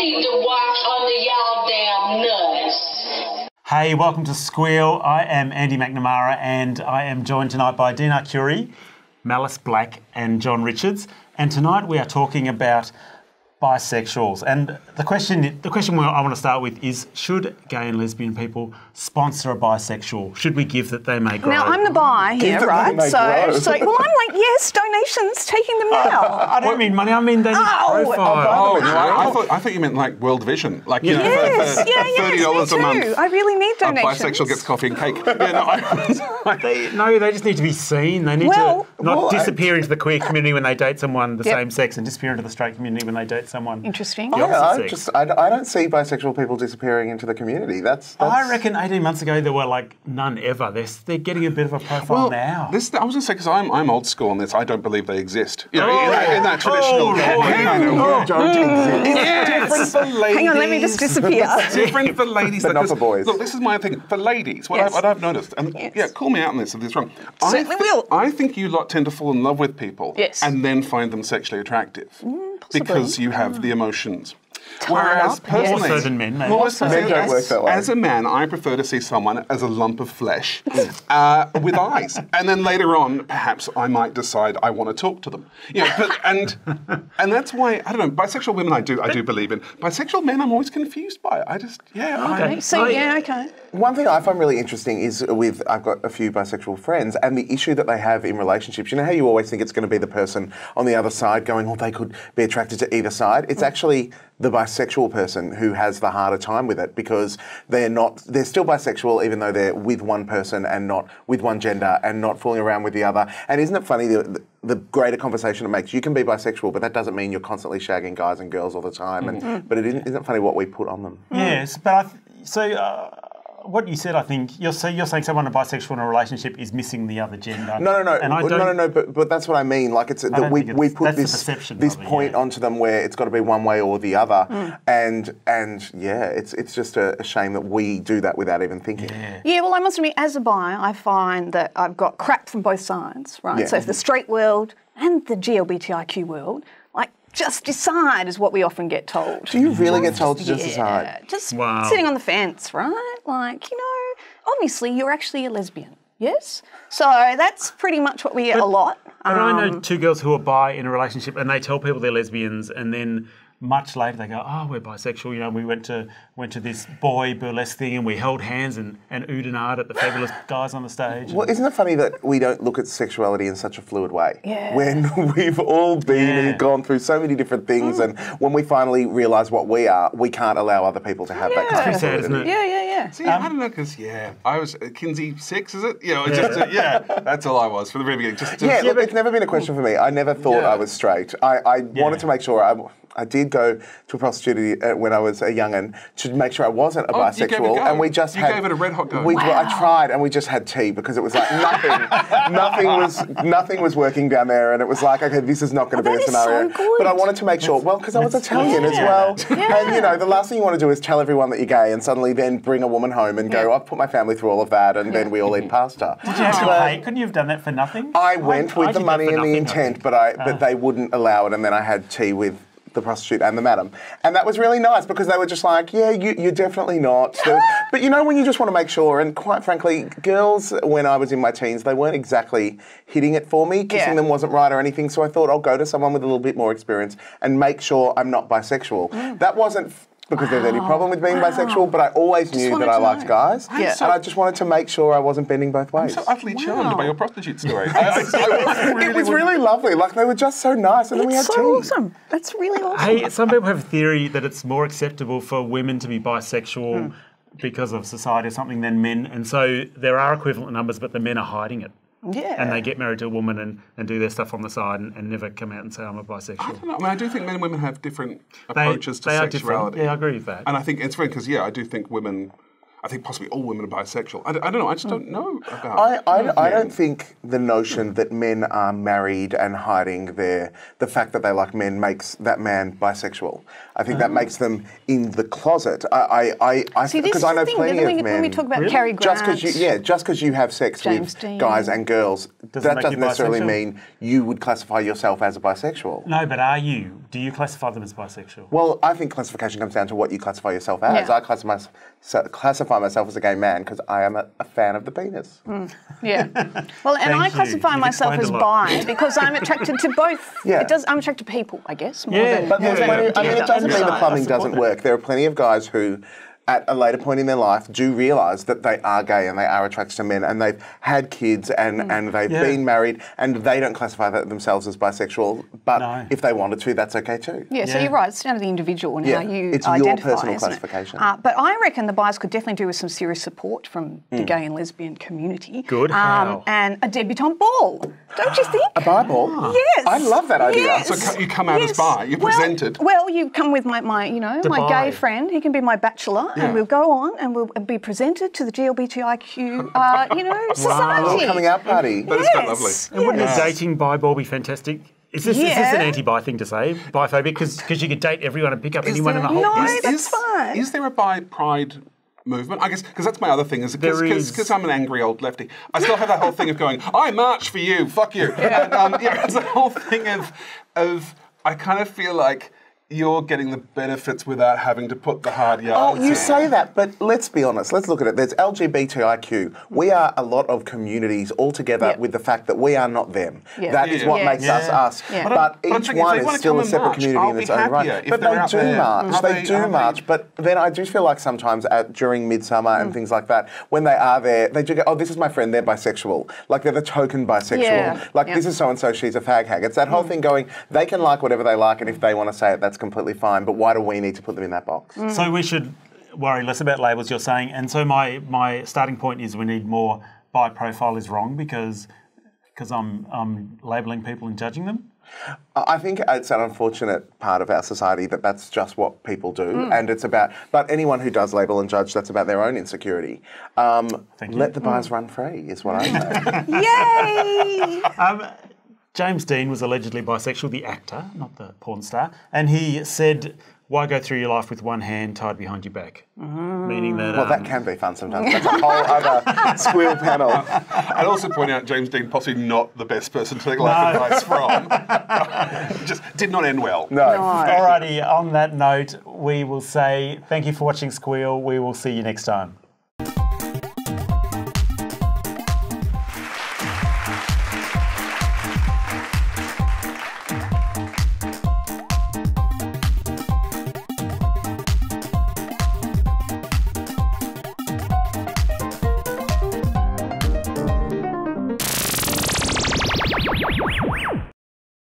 need to watch under y'all damn nuts. Hey, welcome to Squeal. I am Andy McNamara and I am joined tonight by Dean Arcuri, Malice Black and John Richards. And tonight we are talking about bisexuals. And the question I want to start with is, should gay and lesbian people sponsor a bisexual? Should we give that they may grow? Now, I'm the bi here, right? Well, I'm like, yes, donations, taking them now. I don't mean money, I mean they need profile. Oh, no, I thought you meant like World Vision. Like, you know, yes, for $30 a month. I really need donations. A bisexual gets coffee and cake. They just need to be seen. They need to not disappear into the queer community when they date someone the same sex and disappear into the straight community when they date someone. Interesting. I don't see bisexual people disappearing into the community. That's... I reckon 18 months ago there were like none ever. They're getting a bit of a profile now. I was going to say, because I'm old school on this, I don't believe they exist. You know, in that traditional... It's different for ladies. Hang on, let me just disappear. It's different for ladies. But not for boys. Look, this is my thing. For ladies, what I've noticed, and call me out on this if this is wrong. Certainly will. I think you lot tend to fall in love with people and then find them sexually attractive. Because you have the emotions. Whereas personally, more so than men, men don't work that way. As a man, I prefer to see someone as a lump of flesh with eyes, and then later on, perhaps I might decide I want to talk to them. You know, and that's why I don't know. Bisexual women, I do believe in. Bisexual men, I'm always confused by. Okay. One thing I find really interesting is I've got a few bisexual friends, and the issue that they have in relationships. You know how you always think it's going to be the person on the other side going, oh, they could be attracted to either side. It's actually the bisexual person who has the harder time with it, because they're still bisexual even though they're with one person and not with one gender and not fooling around with the other. And isn't it funny the greater conversation it makes? You can be bisexual, but that doesn't mean you're constantly shagging guys and girls all the time. But isn't it funny what we put on them? Yes, but what you said, I think, you're saying someone bisexual in a relationship is missing the other gender. No, but that's what I mean. Like, it's that we put this point onto them where it's got to be one way or the other, and it's just a shame that we do that without even thinking. Yeah, well, I must admit, as a bi, I find that I've got crap from both sides, right? Yeah. So the straight world and the GLBTIQ world, like, just decide is what we often get told. Do you really get told to just decide? Just sitting on the fence, right? Like, you know, obviously you're actually a lesbian, yes? So that's pretty much what we get a lot. But I know two girls who are bi in a relationship and they tell people they're lesbians, and then much later they go, oh, we're bisexual. You know, we went to this boy burlesque thing and we held hands and oohed and ahed at the fabulous guys on the stage. Well, isn't it funny that we don't look at sexuality in such a fluid way? Yeah. When we've all been and gone through so many different things, and when we finally realise what we are, we can't allow other people to have that kind of sad, isn't it? Yeah. See, I don't know, because, I was Kinsey 6, is it? You know, that's all I was from the very beginning. Look, it's never been a question for me. I never thought I was straight. I wanted to make sure I did go to a prostitute when I was a young'un to make sure I wasn't a bisexual, and we just gave it a red hot go. I tried, and we just had tea because it was like nothing was working down there, and it was like, okay, this is not going to be a scenario. So good. But I wanted to make sure, because I was Italian as well, and you know, the last thing you want to do is tell everyone that you're gay, and suddenly then bring a woman home and go, I've put my family through all of that, and then we all eat pasta. Did you have to pay? Couldn't you have done that for nothing? I went with the money and the intent, but they wouldn't allow it, and then I had tea with the prostitute and the madam. And that was really nice because they were just like, you're definitely not. But you know, when you just want to make sure, and quite frankly, girls, when I was in my teens, they weren't exactly hitting it for me. Kissing them wasn't right or anything, so I thought I'll go to someone with a little bit more experience and make sure I'm not bisexual. That wasn't because there's any problem with being bisexual, but I always knew that I liked guys. And I just wanted to make sure I wasn't bending both ways. I'm so utterly charmed by your prostitute story. It was really lovely. Like, they were just so nice, and then we had tea. Awesome. That's really awesome. Hey, some people have a theory that it's more acceptable for women to be bisexual because of society or something than men, and so there are equivalent numbers, but the men are hiding it. Yeah. And they get married to a woman and do their stuff on the side and never come out and say, I'm a bisexual. I don't know. I mean, I do think men and women have different approaches to sexuality. Yeah, I agree with that. And I think it's funny because, I do think women... I think possibly all women are bisexual. I don't know. I just don't know about. I don't think the notion that men are married and hiding the fact that they like men makes that man bisexual. I think that makes them in the closet. See, this is I know the thing. plenty of men. When we talk about Cary Grant, just because you have sex James with Dean. guys and girls, that doesn't necessarily bisexual? mean you would classify yourself as a bisexual. No, but are you? Do you classify them as bisexual? Well, I think classification comes down to what you classify yourself as. Yeah. I classify myself as a gay man because I am a fan of the penis. Yeah. Well, and I Thank you. classify You've myself explained as a lot. bi because I'm attracted to both. Yeah. I'm attracted to people, I guess, more Yeah, than But there's plenty, I mean, it doesn't mean the plumbing I support doesn't that. work. There are plenty of guys who, at a later point in their life, do realise that they are gay and they are attracted to men and they've had kids and they've been married and they don't classify themselves as bisexual. But if they wanted to, that's okay too. Yeah, so you're right. It's down to the individual and how you it's identify. your personal isn't it? classification. But I reckon the bis could definitely do with some serious support from the gay and lesbian community. Good. How? And a debutante ball, don't you think? A Bible? Yes. I love that idea. Yes. So you come out as bi. You're presented. Well, you come with my my bi. gay friend. He can be my bachelor, and we'll go on and we'll be presented to the GLBTIQ, society. A little coming out party. That is quite lovely. And wouldn't a dating bi ball be fantastic? Is this an anti-bi thing to say? Biphobic? Because you could date everyone and pick up anyone in the whole No, place? that's fine. Is there a bi pride movement? I guess because that's my other thing. Is because I'm an angry old lefty. I still have that whole thing of going, I march for you, fuck you. And, it's a whole thing of I kind of feel like you're getting the benefits without having to put the hard yards Oh, you in. say that, but let's be honest. Let's look at it. There's LGBTIQ. We are a lot of communities all together with the fact that we are not them. Yeah. That is what makes us us. Yeah. But I'm each thinking, if one they is wanna still come a and separate march, community I'll in be its own happier right. if But they're they out do there. march. They do march. But then I do feel like sometimes during Midsummer and things like that, when they are there, they do go, oh, this is my friend, they're bisexual. Like they're the token bisexual. Yeah. Like this is so-and-so, she's a fag hag. It's that whole thing going, they can like whatever they like and if they want to say it, that's completely fine. But why do we need to put them in that box? So we should worry less about labels, you're saying. And so my starting point is we need more bi profile is wrong because I'm labelling people and judging them. I think it's an unfortunate part of our society that that's just what people do, and it's about. But anyone who does label and judge, that's about their own insecurity. Let the bars run free, is what I say. Yay! James Dean was allegedly bisexual, the actor, not the porn star, and he said, "Why go through your life with one hand tied behind your back?" Meaning that. Well, that can be fun sometimes. That's a whole other Squeal panel. I'd also point out James Dean possibly not the best person to take life advice from. Just did not end well. No. Alrighty, on that note, we will say thank you for watching Squeal. We will see you next time.